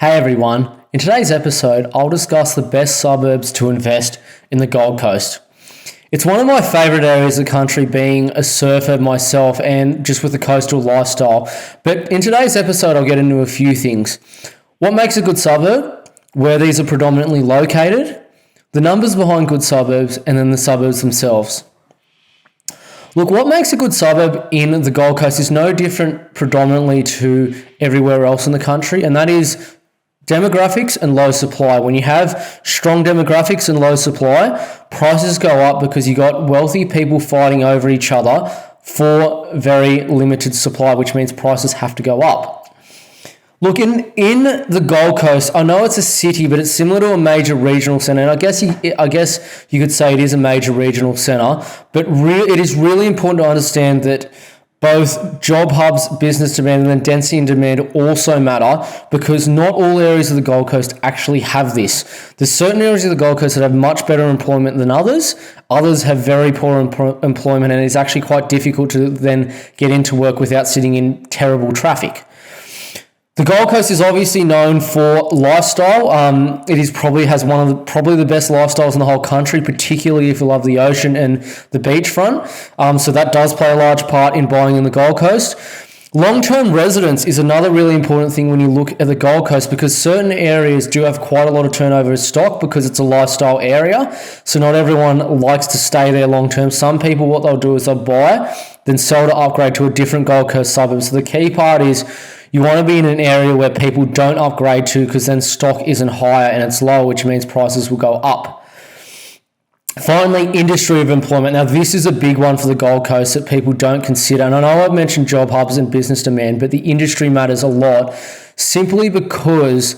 Hey everyone, in today's episode, I'll discuss the best suburbs to invest in the Gold Coast. It's one of my favourite areas of the country, being a surfer myself and just with the coastal lifestyle. But in today's episode, I'll get into a few things. What makes a good suburb, where these are predominantly located, the numbers behind good suburbs, and then the suburbs themselves. Look, what makes a good suburb in the Gold Coast is no different predominantly to everywhere else in the country, and that is demographics and low supply. When you have strong demographics and low supply, prices go up because you got wealthy people fighting over each other for very limited supply, which means prices have to go up. Look, in the Gold Coast, I know it's a city, but it's similar to a major regional centre, and I guess you could say it is a major regional centre, but it is really important to understand that both job hubs, business demand, and then density and demand also matter, because not all areas of the Gold Coast actually have this. There's certain areas of the Gold Coast that have much better employment than others. Others have very poor employment, and it's actually quite difficult to then get into work without sitting in terrible traffic. The Gold Coast is obviously known for lifestyle. It is probably has one of the best lifestyles in the whole country, particularly if you love the ocean and the beachfront. So that does play a large part in buying in the Gold Coast. Long-term residence is another really important thing when you look at the Gold Coast, because certain areas do have quite a lot of turnover of stock because it's a lifestyle area. So not everyone likes to stay there long-term. Some people, what they'll do is they'll buy, then sell to upgrade to a different Gold Coast suburb. So the key part is you want to be in an area where people don't upgrade to, because then stock isn't higher and it's low, which means prices will go up. Finally, industry of employment. Now, this is a big one for the Gold Coast that people don't consider. And I know I've mentioned job hubs and business demand, but the industry matters a lot simply because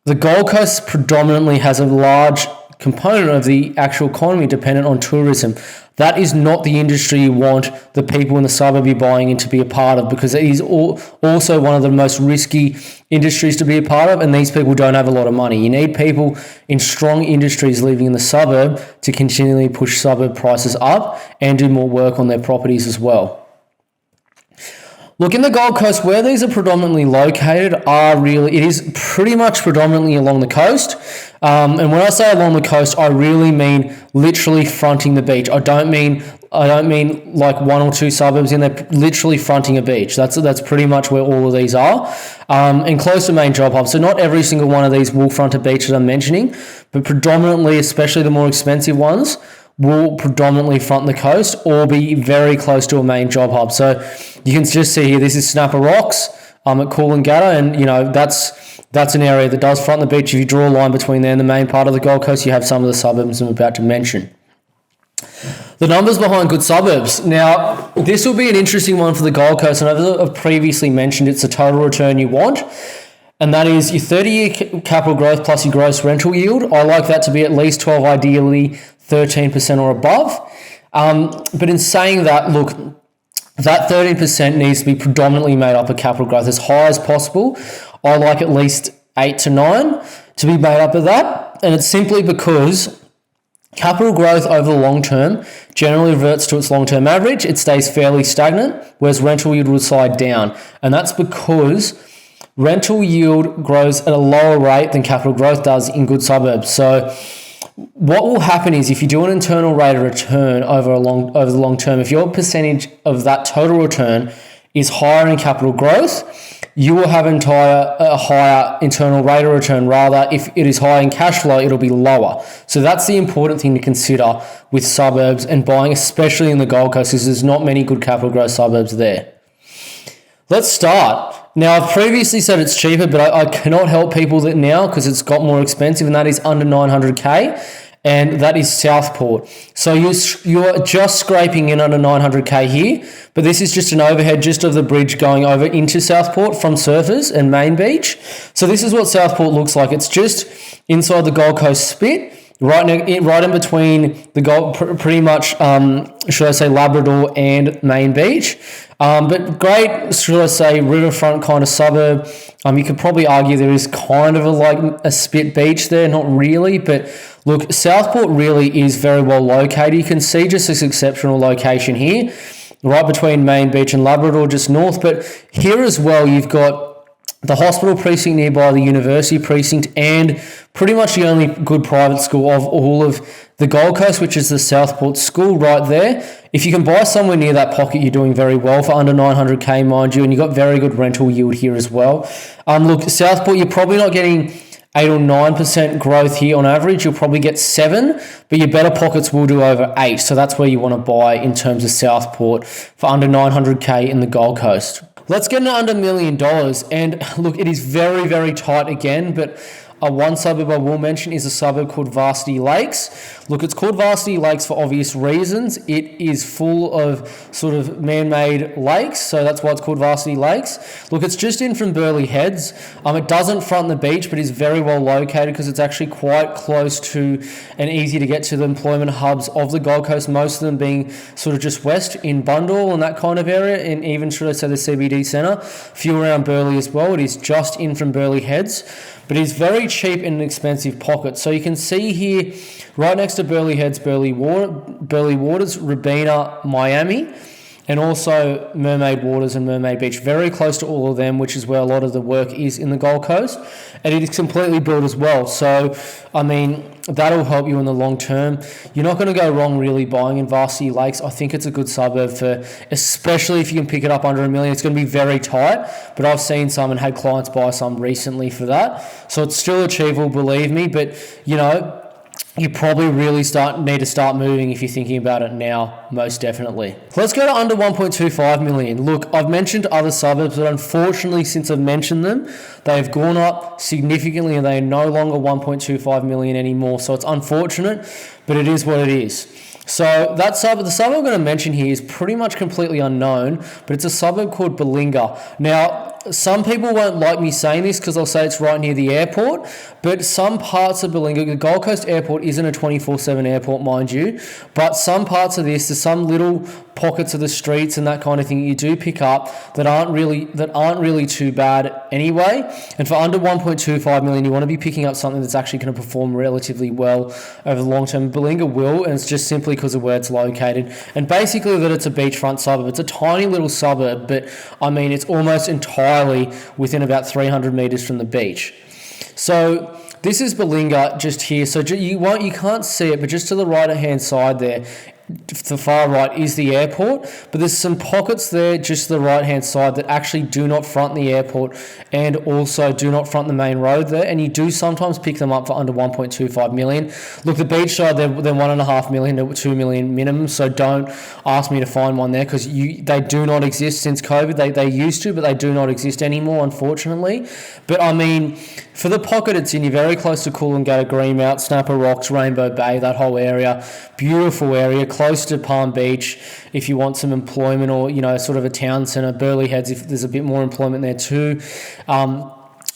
the Gold Coast predominantly has a large component of the actual economy dependent on tourism. That is not the industry you want the people in the suburb you're buying in to be a part of, because it is also one of the most risky industries to be a part of, and these people don't have a lot of money. You need people in strong industries living in the suburb to continually push suburb prices up and do more work on their properties as well. Look, in the Gold Coast, where these are predominantly located it is pretty much predominantly along the coast. And when I say along the coast, I really mean literally fronting the beach. I don't mean like one or two suburbs in there, literally fronting a beach. That's pretty much where all of these are. And close to main job hubs. So not every single one of these will front a beach that I'm mentioning, but predominantly, especially the more expensive ones, will predominantly front the coast or be very close to a main job hub. So you can just see here, this is Snapper Rocks at Coolangatta, and that's an area that does front the beach. If you draw a line between there and the main part of the Gold Coast, you have some of the suburbs I'm about to mention. The numbers behind good suburbs. Now, this will be an interesting one for the Gold Coast, and I've previously mentioned it's the total return you want, and that is your 30-year capital growth plus your gross rental yield. I like that to be at least 12, ideally 13% or above. But in saying that, look, that 13% needs to be predominantly made up of capital growth as high as possible. I like at least 8 to 9 to be made up of that. And it's simply because capital growth over the long term generally reverts to its long-term average. It stays fairly stagnant, whereas rental yield would slide down. And that's because rental yield grows at a lower rate than capital growth does in good suburbs. So what will happen is, if you do an internal rate of return over the long term, if your percentage of that total return is higher in capital growth, you will have a higher internal rate of return. Rather, if it is high in cash flow, it'll be lower. So that's the important thing to consider with suburbs and buying, especially in the Gold Coast, because there's not many good capital growth suburbs there. Let's start. Now, I've previously said it's cheaper, but I cannot help people that now, because it's got more expensive, and that is under 900K, and that is Southport. So you're just scraping in under 900K here, but this is just an overhead just of the bridge going over into Southport from Surfers and Main Beach. So this is what Southport looks like. It's just inside the Gold Coast spit, right in between the pretty much, should I say, Labrador and Main Beach. But great, should I say, riverfront kind of suburb. You could probably argue there is kind of a spit beach there, not really, but look, Southport really is very well located. You can see just this exceptional location here, right between Main Beach and Labrador, just north. But here as well, you've got the hospital precinct nearby, the university precinct, and pretty much the only good private school of all of the Gold Coast, which is the Southport School right there. If you can buy somewhere near that pocket, you're doing very well for under 900k, mind you, and you've got very good rental yield here as well. Look, Southport, you're probably not getting 8 or 9% growth here on average. You'll probably get 7, but your better pockets will do over 8. So that's where you want to buy in terms of Southport for under 900k in the Gold Coast. Let's get into under $1 million. And look, it is very, very tight again, but one suburb I will mention is a suburb called Varsity Lakes. Look, it's called Varsity Lakes for obvious reasons. It is full of sort of man-made lakes, so that's why it's called Varsity Lakes. Look, it's just in from Burleigh Heads. It doesn't front the beach, but is very well located because it's actually quite close to and easy to get to the employment hubs of the Gold Coast, most of them being sort of just west in Bundall and that kind of area, and even, should I say, the CBD centre. Few around Burleigh as well. It is just in from Burleigh Heads, but it is very cheap in an expensive pocket. So you can see here, right next to Burleigh Heads, Burleigh Waters, Robina, Miami, and also Mermaid Waters and Mermaid Beach. Very close to all of them, which is where a lot of the work is in the Gold Coast. And it is completely built as well. So, I mean, that'll help you in the long term. You're not going to go wrong really buying in Varsity Lakes. I think it's a good suburb for, especially if you can pick it up under $1 million. It's going to be very tight, but I've seen some and had clients buy some recently for that. So it's still achievable, believe me. But, you know, you probably really need to start moving if you're thinking about it now, most definitely. Let's go to under 1.25 million. Look, I've mentioned other suburbs, but unfortunately, since I've mentioned them, they've gone up significantly and they are no longer 1.25 million anymore. So it's unfortunate, but it is what it is. So the suburb I'm going to mention here is pretty much completely unknown, but it's a suburb called Balinga. Now, some people won't like me saying this because I'll say it's right near the airport, but some parts of Balinga, the Gold Coast Airport isn't a 24/7 airport, mind you, but some parts of this, there's some little pockets of the streets and that kind of thing you do pick up that aren't really too bad anyway. And for under 1.25 million, you want to be picking up something that's actually going to perform relatively well over the long term. Balinga will, and it's just simply because of where it's located, and basically that it's a beachfront suburb. It's a tiny little suburb, but I mean it's almost entirely within about 300 meters from the beach. So this is Balinga just here. So you can't see it, but just to the right hand side there, to the far right is the airport, but there's some pockets there just to the right hand side that actually do not front the airport and also do not front the main road there, and you do sometimes pick them up for under 1.25 million. Look, the beach side, they're 1.5 million to 2 million minimum, so don't ask me to find one there because they do not exist since COVID. They used to, but they do not exist anymore, unfortunately. But I mean, for the pocket it's in, you're very close to Coolangatta, Greenmount, Snapper Rocks, Rainbow Bay, that whole area. Beautiful area, close to Palm Beach if you want some employment, or, you know, sort of a town centre. Burleigh Heads if there's a bit more employment there too.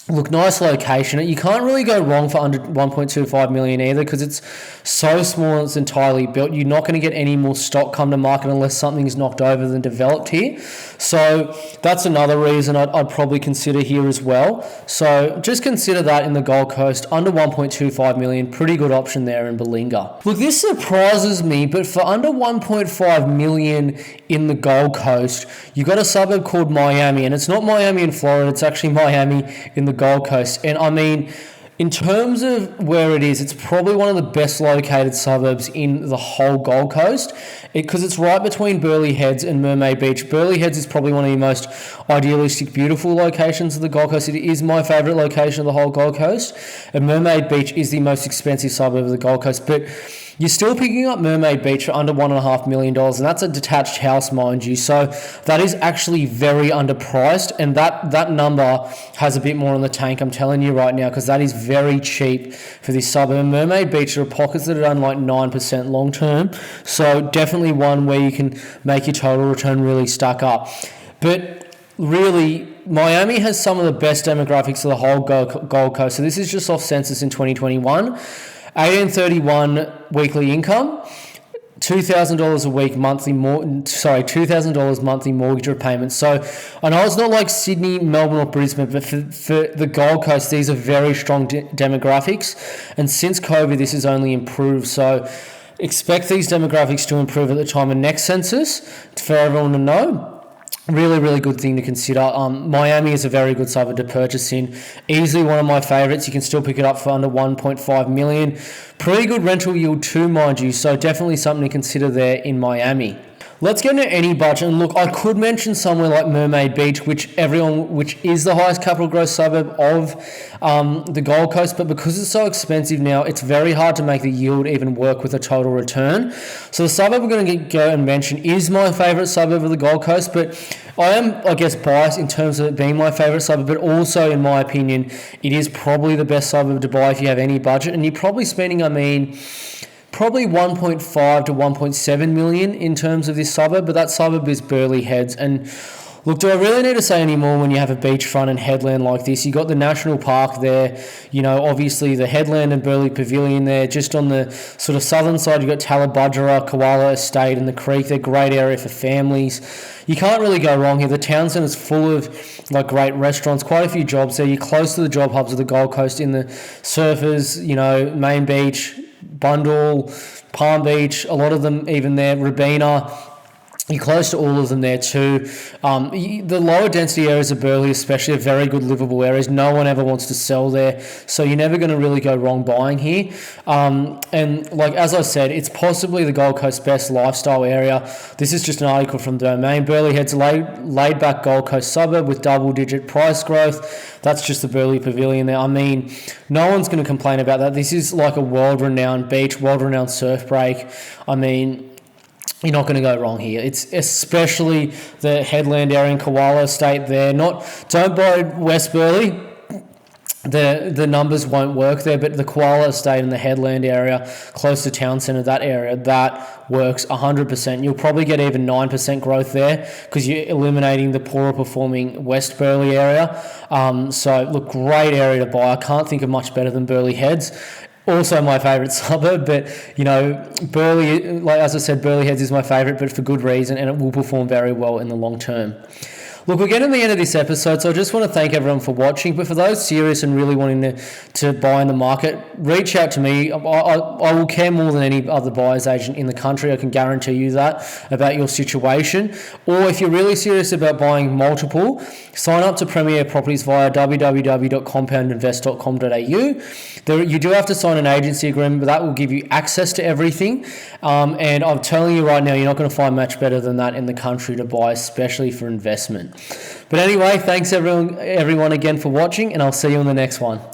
Look, nice location. You can't really go wrong for under 1.25 million either because it's so small and it's entirely built. You're not going to get any more stock come to market unless something's knocked over than developed here. So that's another reason I'd probably consider here as well. So just consider that in the Gold Coast, under 1.25 million, pretty good option there in Balinga. Look, this surprises me, but for under 1.5 million in the Gold Coast, you've got a suburb called Miami, and it's not Miami in Florida, it's actually Miami in the Gold Coast. And I mean, in terms of where it is, it's probably one of the best located suburbs in the whole Gold Coast because it's right between Burleigh Heads and Mermaid Beach. Burleigh Heads is probably one of the most idealistic, beautiful locations of the Gold Coast. It is my favourite location of the whole Gold Coast, and Mermaid Beach is the most expensive suburb of the Gold Coast. But you're still picking up Mermaid Beach for under $1.5 million, and that's a detached house, mind you. So that is actually very underpriced, and that number has a bit more on the tank, I'm telling you right now, because that is very cheap for this suburb. Mermaid Beach, there are pockets that are done like 9% long term, so definitely one where you can make your total return really stack up. But really, Miami has some of the best demographics of the whole Gold Coast. So this is just off census in 2021. $1,831 weekly income, $2,000 a week monthly $2,000 monthly mortgage repayment. So I know it's not like Sydney, Melbourne or Brisbane, but for the Gold Coast, these are very strong demographics. And since COVID, this has only improved. So expect these demographics to improve at the time of next census for everyone to know. Really, really good thing to consider. Miami is a very good suburb to purchase in. Easily one of my favourites. You can still pick it up for under 1.5 million. Pretty good rental yield too, mind you. So definitely something to consider there in Miami. Let's get into any budget. And look, I could mention somewhere like Mermaid Beach, which is the highest capital growth suburb of the Gold Coast, but because it's so expensive now, it's very hard to make the yield even work with a total return. So the suburb we're going to go and mention is my favourite suburb of the Gold Coast, but I am, I guess, biased in terms of it being my favourite suburb, but also, in my opinion, it is probably the best suburb to buy if you have any budget, and you're probably spending, probably 1.5 to 1.7 million in terms of this suburb, but that suburb is Burleigh Heads. And look, do I really need to say any more when you have a beachfront and headland like this? You got the national park there, obviously the headland and Burleigh Pavilion there. Just on the sort of southern side, you've got Tallebudgera, Koala Estate and the creek. They're a great area for families. You can't really go wrong here. The town centre is full of great restaurants, quite a few jobs there. You're close to the job hubs of the Gold Coast in the Surfers, Main Beach, Bundall, Palm Beach, a lot of them even there, Robina. You're close to all of them there too. The lower density areas of Burleigh especially are very good livable areas. No one ever wants to sell there, so you're never going to really go wrong buying here. And as I said, it's possibly the Gold Coast's best lifestyle area. This is just an article from Domain. Burleigh Head's laid back Gold Coast suburb with double-digit price growth. That's just the Burleigh Pavilion there. No one's going to complain about that. This is like a world-renowned beach, world-renowned surf break. You're not going to go wrong here. It's especially the headland area in Koala Estate there. Don't buy West Burleigh. The numbers won't work there, but the Koala Estate and the headland area, close to town centre, that area, that works 100%. You'll probably get even 9% growth there because you're eliminating the poorer performing West Burleigh area. So, look, great area to buy. I can't think of much better than Burleigh Heads. Also my favourite suburb, but, Burleigh, as I said, Burleigh Heads is my favourite, but for good reason, and it will perform very well in the long term. Look, we're getting to the end of this episode, so I just want to thank everyone for watching. But for those serious and really wanting to buy in the market, reach out to me. I will care more than any other buyer's agent in the country. I can guarantee you that about your situation. Or if you're really serious about buying multiple, sign up to Premier Properties via www.compoundinvest.com.au. You do have to sign an agency agreement, but that will give you access to everything. And I'm telling you right now, you're not going to find much better than that in the country to buy, especially for investment. But anyway, thanks everyone again for watching, and I'll see you on the next one.